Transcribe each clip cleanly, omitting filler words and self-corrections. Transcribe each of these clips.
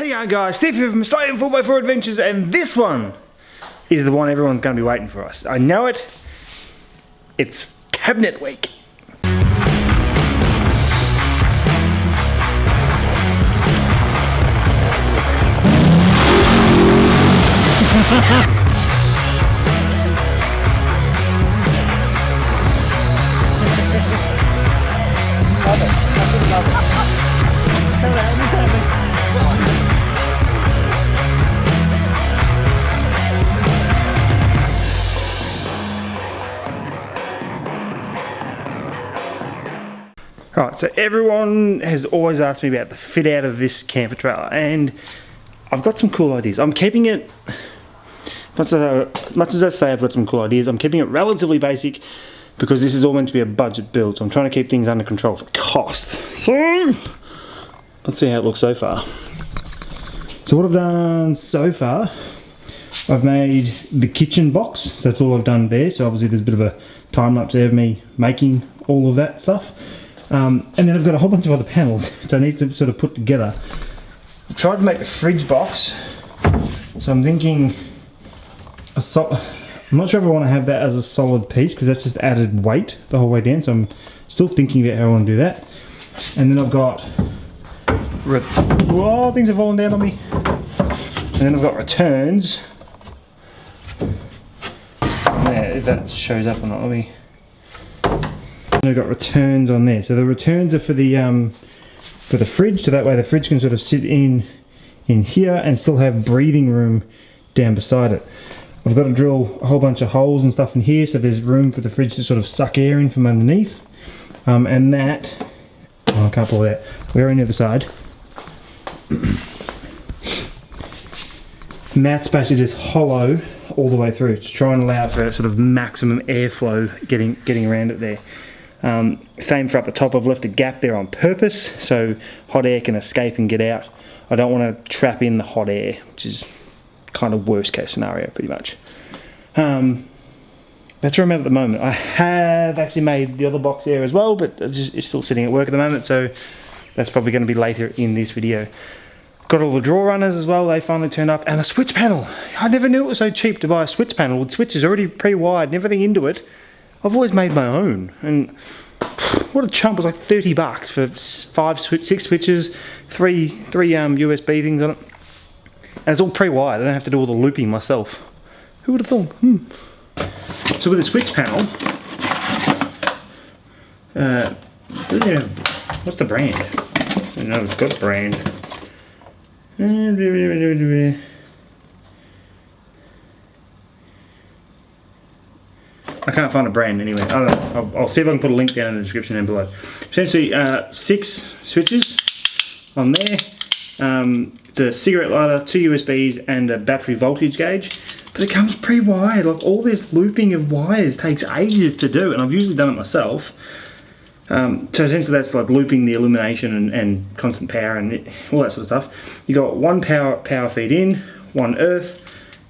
you going, guys? Steve here from Australian 4x4 Adventures, and this one is the one everyone's going to be waiting for us. I know it. It's cabinet week. Right, so everyone has always asked me about the fit out of this camper trailer, and I've got some cool ideas. I'm keeping it, much as I say I've got some cool ideas, I'm keeping it relatively basic because this is all meant to be a budget build, so I'm trying to keep things under control for cost. So, let's see how it looks so far. So what I've done so far, I've made the kitchen box, so that's all I've done there, so obviously there's a bit of a time lapse there of me making all of that stuff. And then I've got a whole bunch of other panels which I need to sort of put together. I tried to make the fridge box, so I'm thinking I'm not sure if I want to have that as a solid piece because that's just added weight the whole way down, so I'm still thinking about how I want to do that. And then I've got whoa, things are falling down on me. And then I've got returns. Yeah, if that shows up or not, let me. I've got returns on there, so the returns are for the fridge, so that way the fridge can sort of sit in here and still have breathing room down beside it. I've got to drill a whole bunch of holes and stuff in here so there's room for the fridge to sort of suck air in from underneath, and that, oh, I can't pull it out, we're on the other side. And that's basically just hollow all the way through to try and allow for sort of maximum airflow getting around it there. Same for up the top, I've left a gap there on purpose so hot air can escape and get out. I don't want to trap in the hot air, which is kind of worst case scenario pretty much. That's where I'm at the moment. I have actually made the other box there as well, but it's still sitting at work at the moment, so that's probably going to be later in this video. Got all the draw runners as well, they finally turned up, and a switch panel. I never knew it was so cheap to buy a switch panel with switches already pre-wired and everything into it. I've always made my own, and what a chump, it was like 30 bucks for 6 switches, three USB things on it. And it's all pre-wired, I don't have to do all the looping myself. Who would have thought? So with the switch panel, what's the brand? I know it's got a brand. I can't find a brand anyway. I don't know. I'll see if I can put a link down in the description down below. Essentially, 6 switches on there. It's a cigarette lighter, 2 USBs, and a battery voltage gauge. But it comes pre-wired. Like, all this looping of wires takes ages to do, and I've usually done it myself. So essentially, that's like looping the illumination and constant power and all that sort of stuff. You got one power feed in, one earth.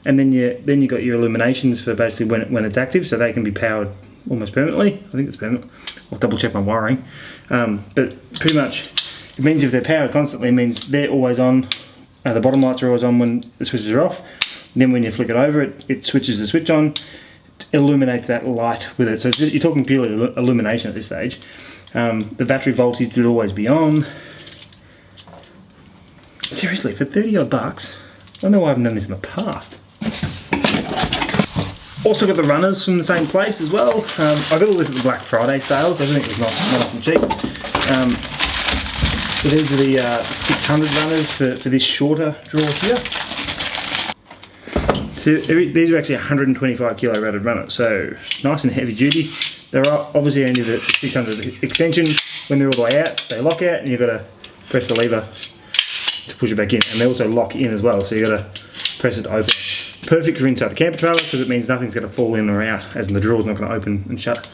And then you got your illuminations for basically when it's active, so they can be powered almost permanently. I think it's permanent. I'll double check my wiring. But pretty much, it means if they're powered constantly, it means they're always on. The bottom lights are always on when the switches are off. And then when you flick it over, it switches the switch on, illuminates that light with it. So you're talking purely illumination at this stage. The battery voltage would always be on. Seriously, for 30 odd bucks, I don't know why I haven't done this in the past. Also got the runners from the same place as well. I got all this at the Black Friday sales. Everything was nice and cheap. So these are the 600 runners for this shorter draw here. So these are actually 125 kilo rated runners, so nice and heavy duty. There are obviously only the 600 extension. When they're all the way out, they lock out, and you've got to press the lever to push it back in, and they also lock in as well, so you've got to press it to open. Perfect for inside a camper trailer because it means nothing's going to fall in or out, as in the drawer's not going to open and shut,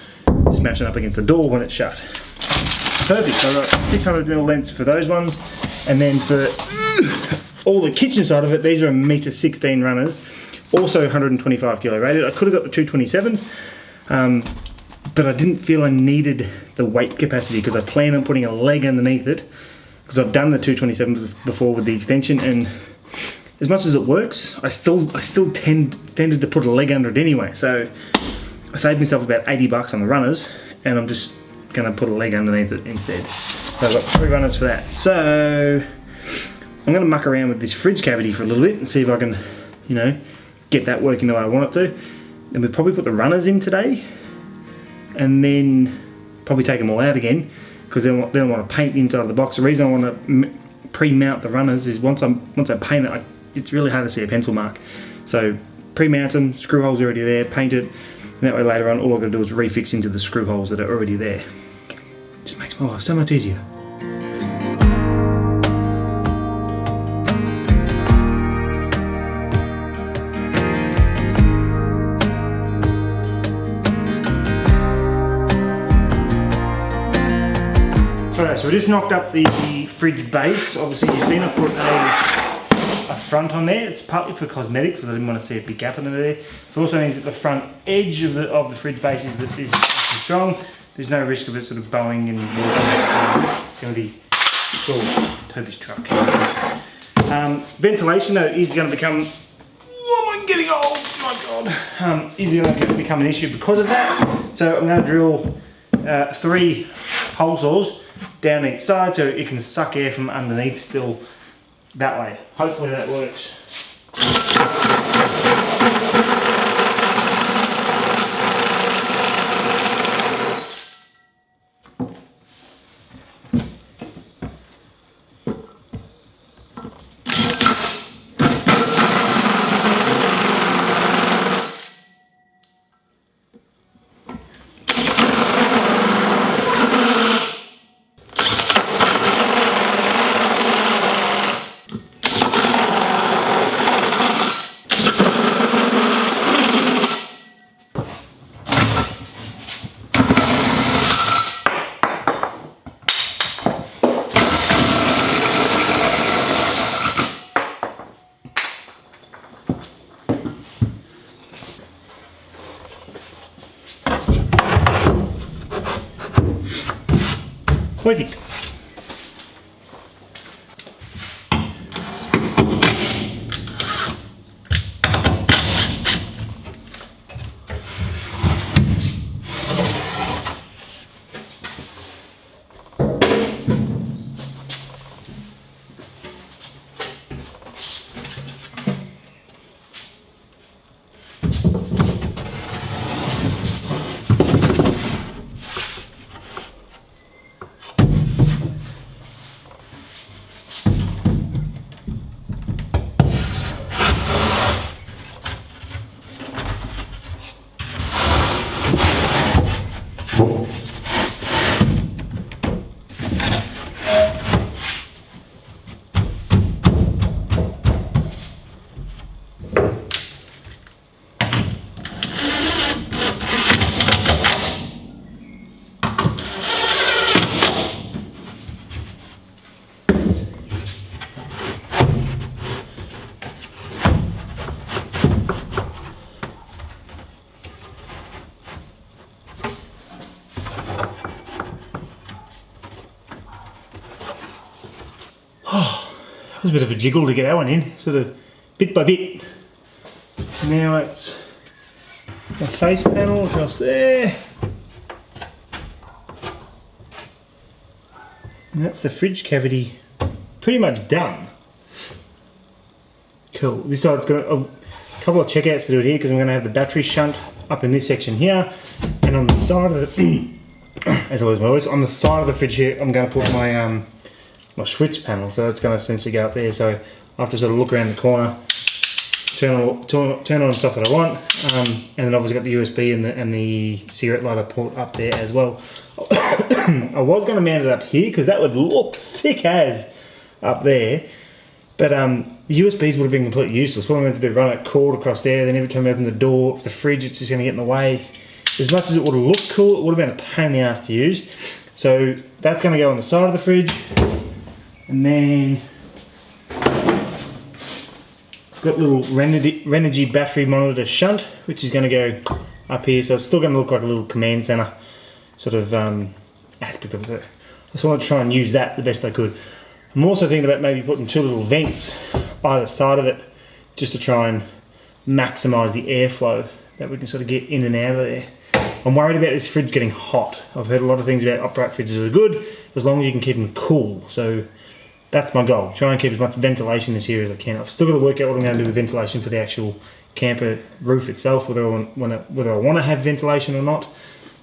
smashing up against the door when it's shut. Perfect. So I've got 600mm lengths for those ones, and then for all the kitchen side of it, these are 1.16 m runners, also 125 kilo rated. I could have got the 227s, but I didn't feel I needed the weight capacity because I plan on putting a leg underneath it because I've done the 227 before with the extension, and as much as it works, I still tended to put a leg under it anyway. So I saved myself about 80 bucks on the runners, and I'm just going to put a leg underneath it instead. So I've got 3 runners for that. So I'm going to muck around with this fridge cavity for a little bit and see if I can, you know, get that working the way I want it to. And we'll probably put the runners in today, and then probably take them all out again, because then I want to paint the inside of the box. The reason I want to pre-mount the runners is once I paint it, it's really hard to see a pencil mark. So pre-mount them, screw holes already there, paint it, and that way later on all I've got to do is refix into the screw holes that are already there. Just makes my life so much easier. Alright, so we just knocked up the fridge base. Obviously you've seen I put a front on there. It's partly for cosmetics, because I didn't want to see a big gap in there. It also means that the front edge of the fridge base is strong. There's no risk of it sort of bowing and walking. It's going to be, it's all Toby's truck. Ventilation though is going to become, oh I'm getting old, oh my god, is going to become an issue because of that. So I'm going to drill 3 hole saws down each side so it can suck air from underneath still that way. Hopefully that works. Perfect. That was a bit of a jiggle to get that one in, sort of bit by bit. Now it's the face panel across there. And that's the fridge cavity pretty much done. Cool. This side's got a couple of checkouts to do it here, because I'm going to have the battery shunt up in this section here, and on the side of the as I lose my voice, on the side of the fridge here I'm going to put my my switch panel, so that's going to essentially go up there. So I have to sort of look around the corner, turn on stuff that I want, and then obviously got the USB and the cigarette lighter port up there as well. I was going to mount it up here because that would look sick as up there, but the USBs would have been completely useless. What I'm going to do, run a cord across there, then every time I open the door of the fridge it's just going to get in the way. As much as it would have looked cool, it would have been a pain in the ass to use. So that's going to go on the side of the fridge. And then got little Renogy battery monitor shunt, which is going to go up here. So it's still going to look like a little command center sort of aspect of it. I just wanted to try and use that the best I could. I'm also thinking about maybe putting 2 little vents either side of it, just to try and maximise the airflow that we can sort of get in and out of there. I'm worried about this fridge getting hot. I've heard a lot of things about upright fridges are good as long as you can keep them cool. So that's my goal. Try and keep as much ventilation in this here as I can. I've still got to work out what I'm going to do with ventilation for the actual camper roof itself, whether I want to have ventilation or not.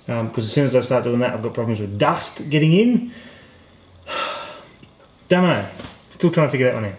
Because as soon as I start doing that, I've got problems with dust getting in. Don't know. Still trying to figure that one out.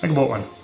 I bought one.